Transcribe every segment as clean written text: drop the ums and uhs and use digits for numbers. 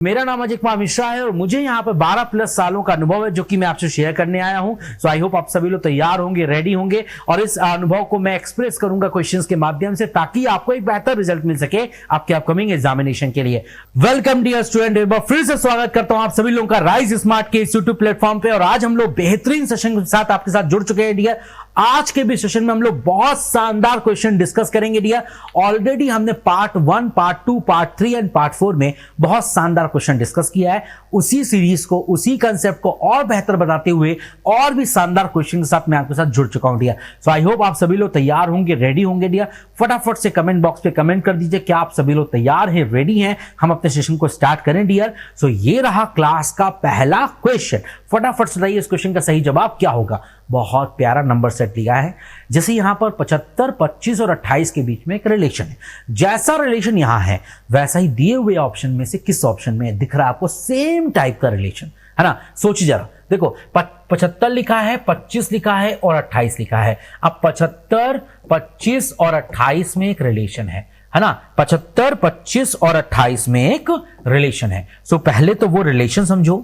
मेरा नाम अजय कुमार मिश्रा है और मुझे यहाँ पर 12 प्लस सालों का अनुभव है जो कि मैं आपसे शेयर करने आया हूँ। सो आई होप आप सभी लोग तैयार होंगे, रेडी होंगे और इस अनुभव को मैं एक्सप्रेस करूंगा क्वेश्चंस के माध्यम से ताकि आपको एक बेहतर रिजल्ट मिल सके आपके अपकमिंग एग्जामिनेशन के लिए। वेलकम डियर स्टूडेंट, एक बार फिर से स्वागत करता हूं आप सभी लोगों का राइज स्मार्ट के इस यूट्यूब प्लेटफॉर्म पे। और आज हम लोग बेहतरीन सेशन के साथ आपके साथ जुड़ चुके हैं डियर। आज के भी सेशन में हम लोग बहुत शानदार क्वेश्चन डिस्कस करेंगे डियर। ऑलरेडी हमने part 1, part 2, part 3 and part 4 में बहुत शानदार क्वेश्चन डिस्कस किया है। उसी सीरीज को, उसी कंसेप्ट को और बेहतर बनाते हुए और भी शानदार क्वेश्चन के साथ मैं आपके साथ जुड़ चुका हूं डियर। सो आई होप आप सभी लोग तैयार होंगे, रेडी होंगे डियर। फटाफट से कमेंट बॉक्स पे कमेंट कर दीजिए क्या आप सभी लोग तैयार हैं, रेडी हैं। हम अपने सेशन को स्टार्ट करें डियर। सो ये रहा क्लास का पहला क्वेश्चन। फटाफट से बताइए इस क्वेश्चन का सही जवाब क्या होगा। बहुत प्यारा नंबर सेट लिया है। जैसे यहां पर 75, 25 और 28 के बीच में एक रिलेशन है। जैसा रिलेशन यहां है वैसा ही दिए हुए ऑप्शन में से किस ऑप्शन में दिख रहा है आपको सेम टाइप का रिलेशन, है ना। सोचिए जरा, देखो 75 लिखा है, 25 लिखा है और 28 लिखा है। अब 75, 25 और 28 में एक रिलेशन है ना। 75, 25 और 28 में एक रिलेशन है। सो पहले तो वो रिलेशन समझो,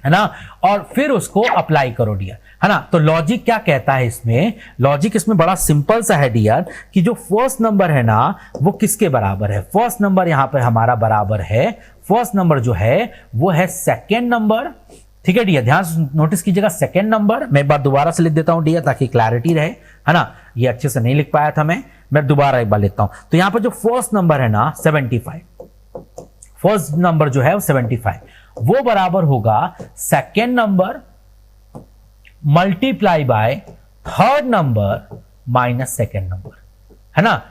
है ना, और फिर उसको अप्लाई करो डियर, है ना। तो लॉजिक क्या कहता है इसमें? लॉजिक इसमें बड़ा सिंपल सा है डियर कि जो फर्स्ट नंबर है ना वो किसके बराबर है? फर्स्ट नंबर यहां पर हमारा बराबर है, फर्स्ट नंबर जो है वो है सेकेंड नंबर। ठीक है डियर, ध्यान से नोटिस कीजिएगा सेकेंड नंबर। मैं एक बार दोबारा से लिख देता हूं डियर ताकि क्लैरिटी रहे, है ना। ये अच्छे से नहीं लिख पाया था मैं दोबारा एक बार लिखता हूं। तो यहां पर जो फर्स्ट नंबर है ना 75, फर्स्ट नंबर जो है वो 75, वो बराबर होगा second number multiply by third number minus second number, है ना।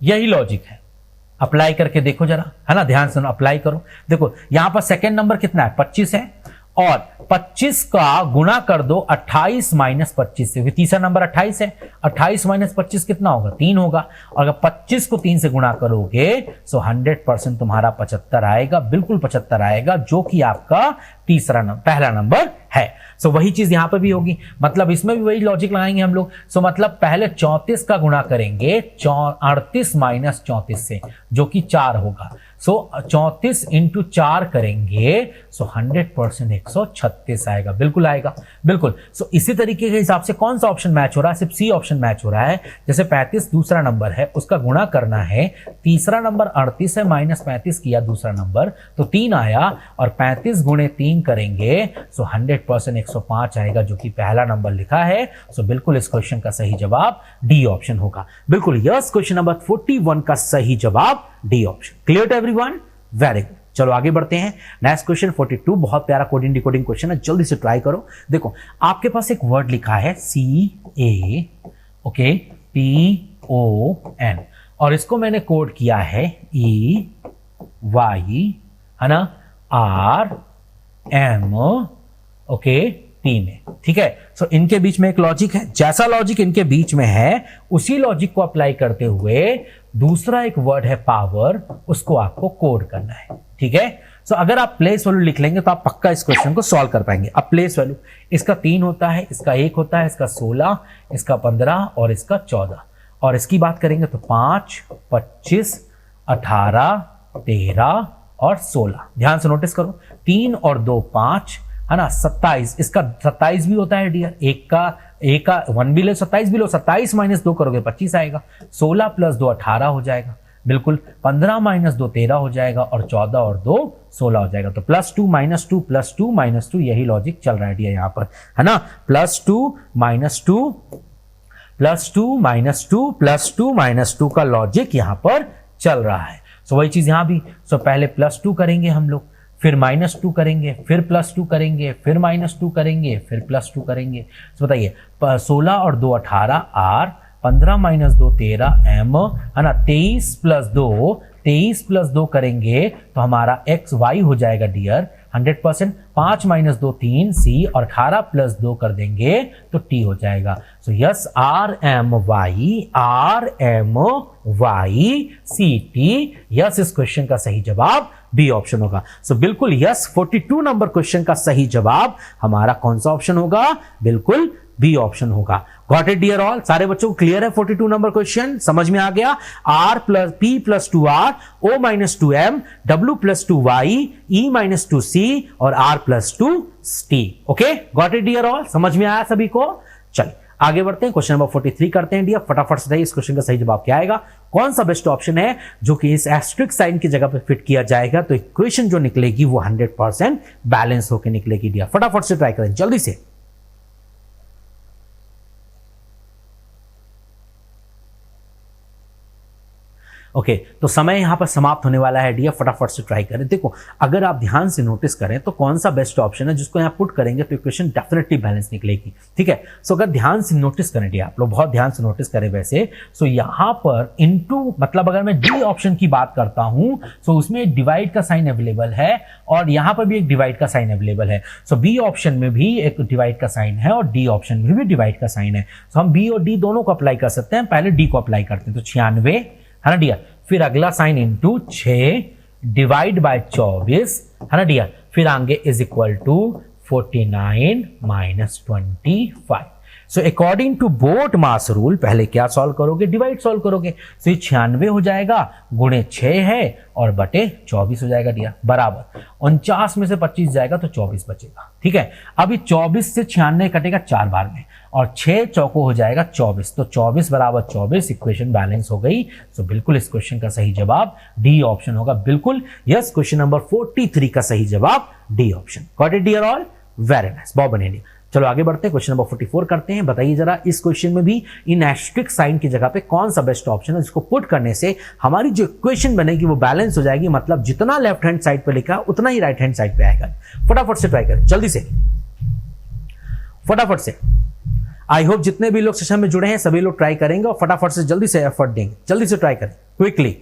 यही लॉजिक है। अप्लाई करके देखो जरा, है ना, ध्यान से अप्लाई करो। देखो यहां पर सेकेंड नंबर कितना है? 25 है और 25 का गुणा कर दो 28 माइनस 25 से। तीसरा नंबर 28 है, 28 माइनस 25 कितना होगा? 3 होगा। और अगर 25 को 3 से गुणा करोगे तो 100% तुम्हारा 75 आएगा, बिल्कुल 75 आएगा, जो कि आपका पहला नंबर है। सो वही चीज यहां पर भी होगी, मतलब इसमें भी वही लॉजिक लगाएंगे हम लोग। सो मतलब पहले 34 का गुणा करेंगे 38 माइनस 34 से, जो कि 4 होगा। सो 34 इंटू 4 करेंगे सो 100% 136 आएगा, बिल्कुल आएगा, बिल्कुल। सो इसी तरीके के हिसाब से कौन सा ऑप्शन मैच हो रहा है? सिर्फ सी ऑप्शन मैच हो रहा है। जैसे 35 दूसरा नंबर है, उसका गुणा करना है, तीसरा नंबर 38 है, माइनस 35 किया दूसरा नंबर तो 3 आया, और 35 गुणे 3 करेंगे सो 100% 105 आएगा, जो कि पहला नंबर लिखा है। सो बिल्कुल इस क्वेश्चन का सही जवाब डी ऑप्शन होगा, बिल्कुल। यस, क्वेश्चन नंबर 41 का सही जवाब D option. Clear to everyone? Very good. चलो आगे बढ़ते हैं। नेक्स्ट क्वेश्चन 42, बहुत प्यारा कोडिंग डिकोडिंग क्वेश्चन है, जल्दी से ट्राई करो। देखो आपके पास एक वर्ड लिखा है CA, ओके, PON, और इसको मैंने कोड किया है EY, है ना, RM, ओके, T में। ठीक है। सो इनके बीच में एक लॉजिक है, जैसा लॉजिक इनके बीच में है उसी लॉजिक को अप्लाई करते हुए दूसरा एक वर्ड है पावर, उसको आपको कोड करना है। ठीक है। सो अगर आप प्लेस वैल्यू लिख लेंगे तो आप पक्का इस क्वेश्चन को सॉल्व कर पाएंगे। अब प्लेस वैल्यू इसका 3 होता है, इसका 1 होता है, इसका 16, इसका 15 और इसका 14। और इसकी बात करेंगे तो 5, 25, 18, 13 और 16। ध्यान से नोटिस करो, 3 और 2 5, है ना, 27। इसका 27 भी होता है डियर, एक का 1 भी लो, 27 भी लो। 27 माइनस 2 करोगे 25 आएगा। 16 प्लस 2 18 हो जाएगा, बिल्कुल। 15 माइनस 2 13 हो जाएगा, और 14 और 2 16 हो जाएगा। तो +2 माइनस 2 +2 माइनस 2, यही लॉजिक चल रहा है डियर यहाँ पर, है ना। +2 माइनस 2 +2 माइनस 2 +2 माइनस 2 का लॉजिक यहाँ पर चल रहा है। सो वही चीज यहाँ भी। सो पहले +2 करेंगे हम लोग, फिर -2 करेंगे, फिर +2 करेंगे, फिर -2 करेंगे, फिर +2 करेंगे। तो बताइए 16 और 2 18 R, 15 माइनस 2 13 M, है ना। 23 प्लस 2 करेंगे तो हमारा XY हो जाएगा डियर 100%। 5 माइनस 2 3 C, और 18 प्लस 2 कर देंगे तो T हो जाएगा। सो यस, RMYCT, यस, इस क्वेश्चन का सही जवाब बी ऑप्शन होगा। सो बिल्कुल यस, 42 नंबर क्वेश्चन का सही जवाब हमारा कौन सा ऑप्शन होगा? बिल्कुल बी ऑप्शन होगा। Got it dear all? सारे बच्चों को क्लियर है 42 नंबर क्वेश्चन? समझ में आ गया? R plus P plus 2R, O minus 2M, W plus 2Y, E minus 2C और R plus 2T। Okay, got it dear all? समझ में आया सभी को? चलिए आगे बढ़ते हैं, क्वेश्चन नंबर 43 करते हैं डियर। फटाफट से बताइए इस क्वेश्चन का सही जवाब क्या आएगा? कौन सा बेस्ट ऑप्शन है जो कि इस एस्ट्रिक साइन की जगह पे फिट किया जाएगा तो इक्वेशन जो निकलेगी वो 100% बैलेंस होकर निकलेगी डियर। फटाफट से ट्राई करें जल्दी से। ओके तो समय यहां पर समाप्त होने वाला है डियर, फटाफट से ट्राई करें। देखो अगर आप ध्यान से नोटिस करें तो कौन सा बेस्ट ऑप्शन है जिसको यहां पुट करेंगे तो इक्वेशन डेफिनेटली बैलेंस निकलेगी। ठीक है, सो अगर ध्यान से नोटिस करें डियर, आप लोग बहुत ध्यान से नोटिस करें वैसे, सो यहां पर इनटू मतलब अगर मैं डी ऑप्शन की बात करता हूं सो उसमें एक डिवाइड का साइन अवेलेबल है और यहां पर भी एक डिवाइड का साइन अवेलेबल है। सो बी ऑप्शन में भी एक डिवाइड का साइन है और डी ऑप्शन में भी डिवाइड का साइन है। सो हम बी और डी दोनों को अप्लाई कर सकते हैं, पहले डी को अप्लाई करते हैं तो 96 है ना डियर, फिर अगला साइन इंटू 6 डिवाइड बाय 24 है ना डियर, फिर आगे इज इक्वल टू 49 माइनस 25। So according to BODMAS rule पहले क्या सॉल्व करोगे? डिवाइड सॉल्व करोगे। तो ये 96 हो जाएगा गुणे 6 है और बटे 24 हो जाएगा डियर, बराबर 49 में से 25 जाएगा तो 24 बचेगा। ठीक है, अभी 24 से 96 कटेगा 4 बार में और 6 चौको हो जाएगा 24, तो 24 बराबर 24, इक्वेशन बैलेंस हो गई। सो बिल्कुल इस क्वेश्चन का सही जवाब डी ऑप्शन होगा। बिल्कुल यस, क्वेश्चन नंबर 43 का सही जवाब D option. Got it dear all? Very nice, बहुत बढ़िया। चलो आगे बढ़ते हैं, क्वेश्चन नंबर 44 करते हैं। बताइए जरा इस क्वेश्चन में भी इन एस्ट्रिक साइन की जगह पे कौन सा बेस्ट ऑप्शन है जिसको पुट करने से हमारी जो इक्वेशन बनेगी वो बैलेंस हो जाएगी, मतलब जितना लेफ्ट हैंड साइड पे लिखा उतना ही राइट हैंड साइड पे आएगा। फटाफट से ट्राई करें जल्दी से, फटाफट से। आई होप जितने भी लोग सेशन में जुड़े हैं सभी लोग ट्राई करेंगे और फटाफट से जल्दी से एफर्ट देंगे। जल्दी से ट्राई करें क्विकली।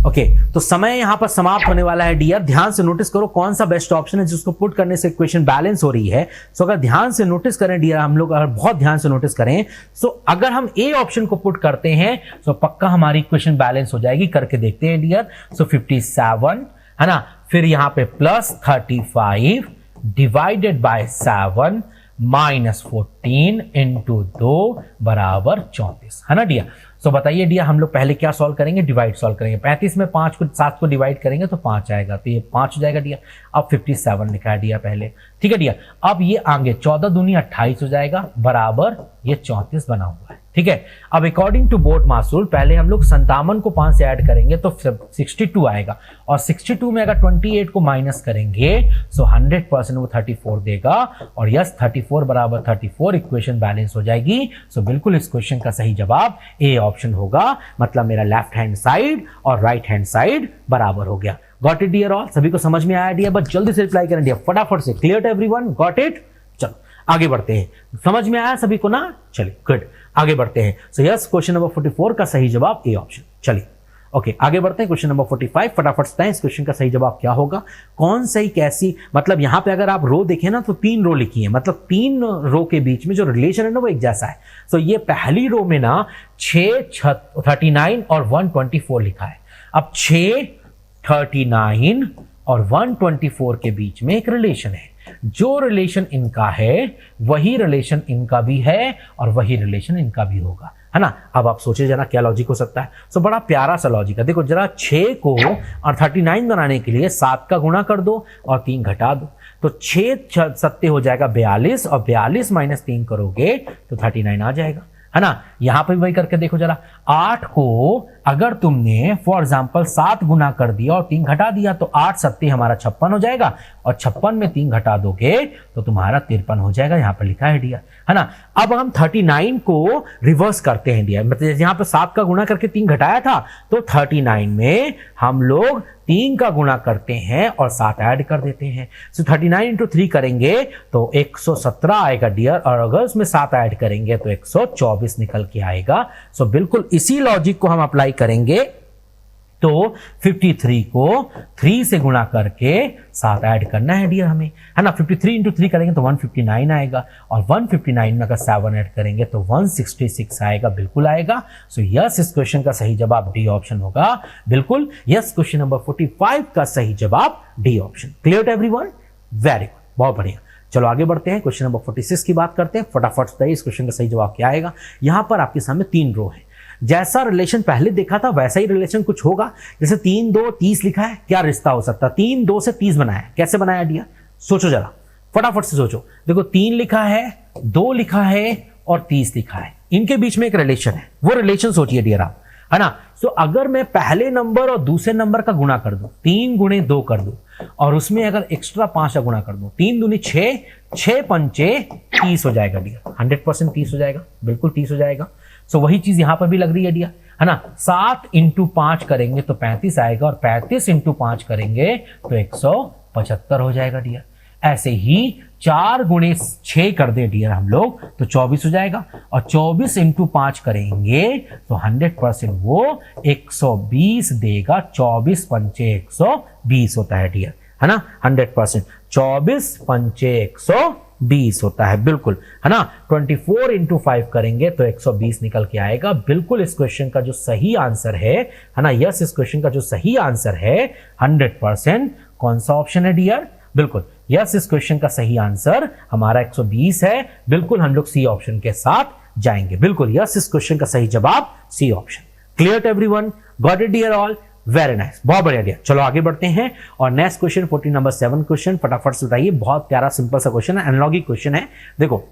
ओके तो समय यहां पर समाप्त होने वाला है डियर। ध्यान से नोटिस करो कौन सा बेस्ट ऑप्शन है जिसको पुट करने से इक्वेशन बैलेंस हो रही है। सो अगर ध्यान से नोटिस करें डियर, हम लोग अगर बहुत ध्यान से नोटिस करें, सो अगर हम ए ऑप्शन को पुट करते हैं सो पक्का हमारी इक्वेशन बैलेंस हो जाएगी। करके देखते हैं डियर। सो 57 है ना, फिर यहां पे plus 35 divided by 7 minus 14 into 2 बराबर 34 है ना डियर। सो बताइए डियर, हम लोग पहले क्या सॉल्व करेंगे? डिवाइड सॉल्व करेंगे। 35 में 5 को 7 को डिवाइड करेंगे तो 5 आएगा, तो ये 5 हो जाएगा डियर। अब 57 लिखा है डियर पहले। ठीक है डियर, अब ये आगे 14 दूनी 28 हो जाएगा, बराबर ये 34 बना हुआ है। ठीक है, अब according to BODMAS rule पहले हम लोग 57 को 5 से ऐड करेंगे तो 62 आएगा और 62 में अगर 28 को माइनस करेंगे सो 100% वो 34 देगा और यस 34 बराबर 34, इक्वेशन बैलेंस हो जाएगी। सो बिल्कुल इस क्वेश्चन का सही जवाब ए ऑप्शन होगा, मतलब मेरा लेफ्ट हैंड साइड और राइट हैंड साइड बराबर हो गया। Got it dear all? सभी को समझ में आया डियर? बस जल्दी से रिप्लाई करें डियर, फटाफट से। Clear to everyone? Got it? चलो आगे बढ़ते हैं। समझ में आया सभी को ना? चलिए गुड, आगे बढ़ते हैं। सो यस, क्वेश्चन नंबर 44 का सही जवाब ए ऑप्शन। चलिए ओके आगे बढ़ते हैं, क्वेश्चन नंबर 45। फटाफट से इस क्वेश्चन का सही जवाब क्या होगा? कौन सही कैसी, मतलब यहां पे अगर आप रो देखें ना तो 3 रो लिखी है, मतलब 3 रो के बीच में जो रिलेशन है ना वो एक जैसा है। सो ये पहली रो में ना 6, 39 और 124 लिखा है। अब 6, 39 और 124 के बीच में एक रिलेशन है। जो रिलेशन इनका है वही रिलेशन इनका भी है और वही रिलेशन इनका भी होगा, है ना। अब आप सोचिए जरा क्या लॉजिक हो सकता है। सो बड़ा प्यारा सा लॉजिक है। देखो जरा 6 को और 39 बनाने के लिए 7 का गुणा कर दो और 3 घटा दो, तो 6 सत्ते हो जाएगा 42 और 42 माइनस 3 करोगे तो 39 आ जाएगा, है ना। यहां पर भी वही करके देखो जरा, 8 को अगर तुमने फॉर एग्जांपल 7 गुना कर दिया और 3 घटा दिया तो 8 सत्ते हमारा 56 हो जाएगा और 56 में 3 घटा दोगे तो तुम्हारा 53 हो जाएगा। यहां पर लिखा है डियर, है ना। अब हम 39 को रिवर्स करते हैं डियर, मतलब यहां पर 7 का गुणा करके 3 घटाया था तो 39 में हम लोग 3 का गुणा करते हैं और 7 ऐड कर देते हैं। सो 39 इंटू 3 करेंगे तो 117 आएगा डियर, और अगर उसमें 7 ऐड करेंगे तो 124 निकल के आएगा। सो बिल्कुल इसी लॉजिक को हम अप्लाई करेंगे तो 53 को 3 से गुणा करके 7 ऐड करना है डियर हमें, है ना। 53 इंटू 3 करेंगे तो 159 आएगा, और 159 में अगर 7 ऐड करेंगे तो 166 आएगा, बिल्कुल आएगा। सो यस, इस क्वेश्चन का सही जवाब डी ऑप्शन होगा, बिल्कुल यस। क्वेश्चन नंबर 45 का सही जवाब D option. Clear to everyone? Very good, बहुत बढ़िया। चलो आगे बढ़ते हैं, क्वेश्चन नंबर 46 की बात करते हैं। फटाफट बताइए इस क्वेश्चन का सही जवाब क्या आएगा। यहां पर आपके सामने 3 रो है, जैसा रिलेशन पहले देखा था वैसा ही रिलेशन कुछ होगा। जैसे 3 2 30 लिखा है, क्या रिश्ता हो सकता है? 3 2 से 30 बनाया, कैसे बनाया डियर? सोचो जरा, फटाफट से सोचो। देखो 3 लिखा है, 2 लिखा है और 30 लिखा है, इनके बीच में एक रिलेशन है, वो रिलेशन सोचिए डियर आप, है ना। सो अगर मैं पहले नंबर और दूसरे नंबर का गुणा कर दूं, 3 गुणे 2 कर दूं, और उसमें अगर एक्स्ट्रा 5 का गुणा कर दूं, 3 दूनी 6, 6 पंचे 30 हो जाएगा डियर, 100% 30 हो जाएगा, बिल्कुल 30 हो जाएगा। सो वही चीज यहां पर भी लग रही है डियर, है ना। 7 इंटू 5 करेंगे तो 35 आएगा, और 35 इंटू 5 करेंगे तो 175 हो जाएगा डियर। ऐसे ही 4 गुणे 6 कर दे डियर हम लोग तो 24 हो जाएगा, और 24 इंटू 5 करेंगे तो 100% वो 120 देगा। 24 पंचे 120 होता है डियर, है ना, 100%। 24 पंचे 120 होता है, बिल्कुल, है ना। 24 इंटू 5 करेंगे तो 120 निकल के आएगा, बिल्कुल। इस क्वेश्चन का जो सही आंसर है ना, यस, इस क्वेश्चन का जो सही आंसर है 100% कौन सा ऑप्शन है डियर? बिल्कुल यस, इस क्वेश्चन का सही आंसर हमारा 120 है, बिल्कुल। हम लोग सी ऑप्शन के साथ जाएंगे, बिल्कुल यस, इस क्वेश्चन का सही जवाब C option. Clear to everyone? Got it dear all? Very nice, बहुत बढ़िया डियर। चलो आगे बढ़ते हैं, और नेक्स्ट क्वेश्चन 14 नंबर 7 क्वेश्चन, फटाफट से बताइए। बहुत प्यारा सिंपल सा क्वेश्चन है, एनालॉगी क्वेश्चन है। देखो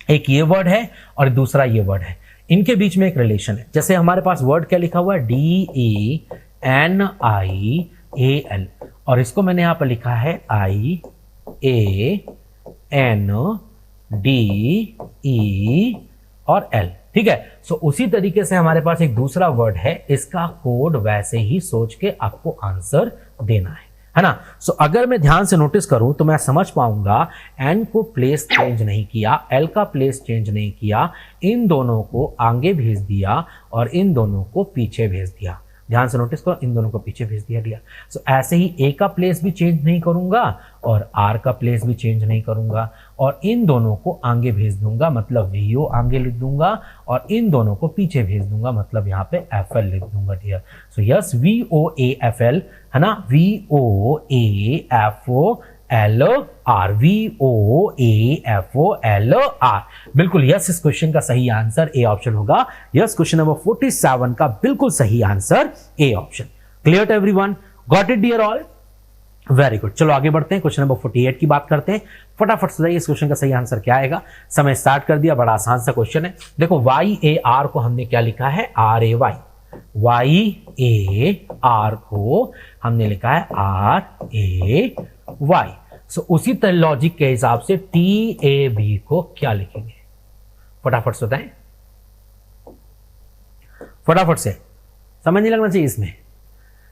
एक ये वर्ड है और दूसरा ये वर्ड है, इनके बीच में एक रिलेशन है। जैसे हमारे पास वर्ड क्या लिखा हुआ है, DENIAL, और इसको मैंने यहां पर लिखा है IANDE और L, ठीक है। सो उसी तरीके से हमारे पास एक दूसरा वर्ड है, इसका कोड वैसे ही सोच के आपको आंसर देना है ना। सो अगर मैं ध्यान से नोटिस करूं तो मैं समझ पाऊंगा, एन को प्लेस चेंज नहीं किया, एल का प्लेस चेंज नहीं किया, इन दोनों को आगे भेज दिया और इन दोनों को पीछे भेज दिया। ध्यान से नोटिस करो, इन दोनों को पीछे भेज दिया डियर। सो ऐसे ही ए का प्लेस भी चेंज नहीं करूंगा और आर का प्लेस भी चेंज नहीं करूंगा, और इन दोनों को आगे भेज दूंगा, मतलब VO आगे लिख दूंगा, और इन दोनों को पीछे भेज दूंगा, मतलब यहाँ पे FL लिख दूंगा डियर। सो यस, VOAFL, है ना, VOAFOLR, VOAFOLR, बिल्कुल यस, इस क्वेश्चन का सही आंसर ए ऑप्शन होगा। यस, क्वेश्चन नंबर 47 का बिल्कुल सही answer A option. Clear to everyone? Got it dear all? Very good. चलो आगे बढ़ते हैं, क्वेश्चन नंबर 48 की बात करते हैं। फटाफट से इस क्वेश्चन का सही आंसर क्या आएगा। समय स्टार्ट कर दिया, बड़ा आसान सा क्वेश्चन है। देखो YAR को हमने क्या लिखा है, RAY, YAR को हमने लिखा है RAY। सो उसी तरह लॉजिक के हिसाब से TAB को क्या लिखेंगे, फटाफट से बताएं, फटाफट से, समझ नहीं लगना चाहिए इसमें।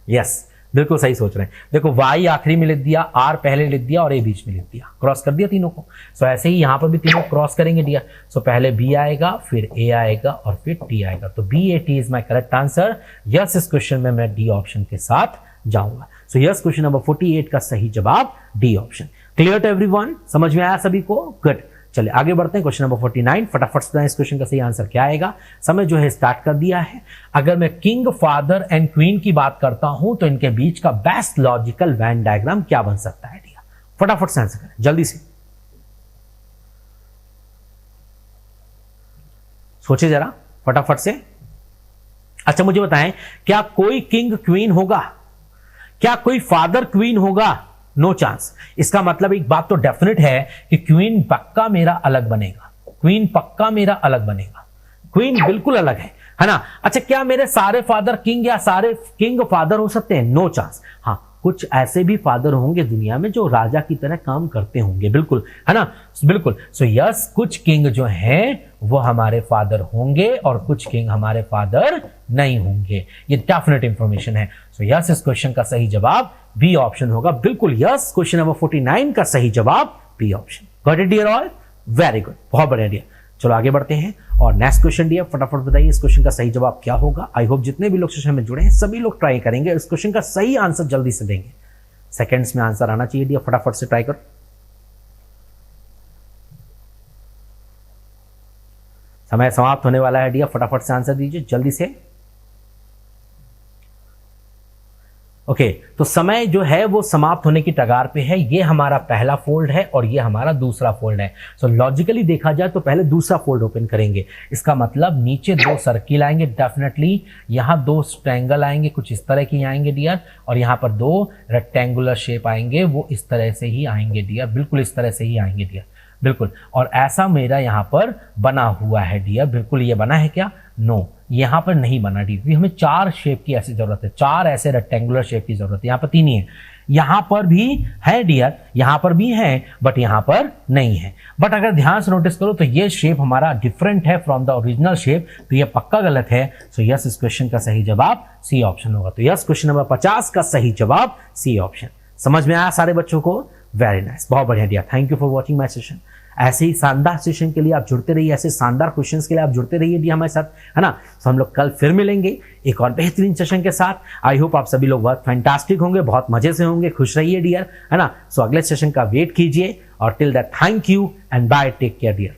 यस, बिल्कुल सही सोच रहे हैं। देखो Y आखिरी में लिख दिया, R पहले लिख दिया और A बीच में लिख दिया, क्रॉस कर दिया तीनों को। सो ऐसे ही यहां पर भी तीनों क्रॉस करेंगे डियर। सो पहले B आएगा, फिर A आएगा और फिर T आएगा, तो BAT is my correct answer. Yes, इस क्वेश्चन में मैं डी ऑप्शन के साथ जाऊंगा। सो यस, क्वेश्चन नंबर 48 का सही जवाब D option. Clear to everyone? समझ में आया सभी को? गुड। चलिए आगे बढ़ते हैं, क्वेश्चन नंबर 49, फटाफट से इस क्वेश्चन का सही आंसर क्या आएगा। समय जो है स्टार्ट कर दिया है। अगर मैं किंग, फादर एंड क्वीन की बात करता हूं तो इनके बीच का बेस्ट लॉजिकल वेन डायग्राम क्या बन सकता है डियर? फटाफट से आंसर करें जल्दी से, सोचिए जरा फटाफट से। अच्छा मुझे बताएं, क्या कोई किंग क्वीन होगा? क्या कोई फादर क्वीन होगा? No chance. इसका मतलब एक बात तो डेफिनेट है कि क्वीन पक्का मेरा अलग बनेगा, क्वीन पक्का मेरा अलग बनेगा, क्वीन बिल्कुल अलग है ना। अच्छा, क्या मेरे सारे फादर किंग या सारे किंग फादर हो सकते हैं? No chance. हाँ, कुछ ऐसे भी फादर होंगे दुनिया में जो राजा की तरह काम करते होंगे, बिल्कुल, है ना, बिल्कुल। सो यस, कुछ किंग जो हैं वो हमारे फादर होंगे और कुछ किंग हमारे फादर नहीं होंगे, ये डेफिनेट इंफॉर्मेशन है। सो यस, इस क्वेश्चन का सही जवाब बी ऑप्शन होगा, बिल्कुल यस। क्वेश्चन नंबर 49 का सही जवाब B option. Got it dear all? Very good, बहुत बढ़िया डियर। चलो आगे बढ़ते हैं और नेक्स्ट क्वेश्चन डियर, फटाफट बताइए इस क्वेश्चन का सही जवाब क्या होगा। आई होप जितने भी लोग सेशन में जुड़े हैं सभी लोग ट्राई करेंगे, इस क्वेश्चन का सही आंसर जल्दी से देंगे। सेकंड्स में आंसर आना चाहिए डियर, फटाफट से ट्राई करो। समय समाप्त होने वाला है डियर, फटाफट से आंसर दीजिए जल्दी से। ओके तो समय जो है वो समाप्त होने की कगार पे है। ये हमारा पहला फोल्ड है और ये हमारा दूसरा फोल्ड है। सो लॉजिकली देखा जाए तो पहले दूसरा फोल्ड ओपन करेंगे। इसका मतलब नीचे 2 सर्किल आएंगे डेफिनेटली, यहाँ 2 ट्रायंगल आएंगे कुछ इस तरह की आएंगे डियर, और यहाँ पर 2 रेक्टेंगुलर शेप आएंगे, वो इस तरह से ही आएंगे डियर, बिल्कुल इस तरह से ही आएंगे डियर, बिल्कुल। और ऐसा मेरा यहाँ पर बना हुआ है डियर, बिल्कुल ये बना है क्या? नो, यहाँ पर नहीं बना डियर, क्योंकि हमें 4 शेप की ऐसी जरूरत है, 4 ऐसे रेक्टेंगुलर शेप की जरूरत है। यहाँ पर 3 ही है, यहाँ पर भी है डियर, यहाँ पर भी है, बट यहाँ पर नहीं है। बट अगर ध्यान से नोटिस करो तो ये शेप हमारा डिफरेंट है फ्रॉम द ओरिजिनल शेप, तो ये पक्का गलत है। सो यस, इस क्वेश्चन का सही जवाब सी ऑप्शन होगा। तो यस, क्वेश्चन नंबर 50 का सही जवाब सी ऑप्शन। समझ में आया सारे बच्चों को? वेरी नाइस, बहुत बढ़िया dear, thank you for watching my session. ऐसे ही शानदार सेशन के लिए आप जुड़ते रहिए, ऐसे शानदार क्वेश्चंस के लिए आप जुड़ते रहिए डी हमारे साथ, है ना। तो हम लोग कल फिर मिलेंगे एक और बेहतरीन सेशन के साथ। आई होप आप सभी लोग बहुत फैंटास्टिक होंगे, बहुत मजे से होंगे, खुश रहिए डियर, है ना। सो अगले सेशन का वेट कीजिए और till that thank you and bye, take care dear.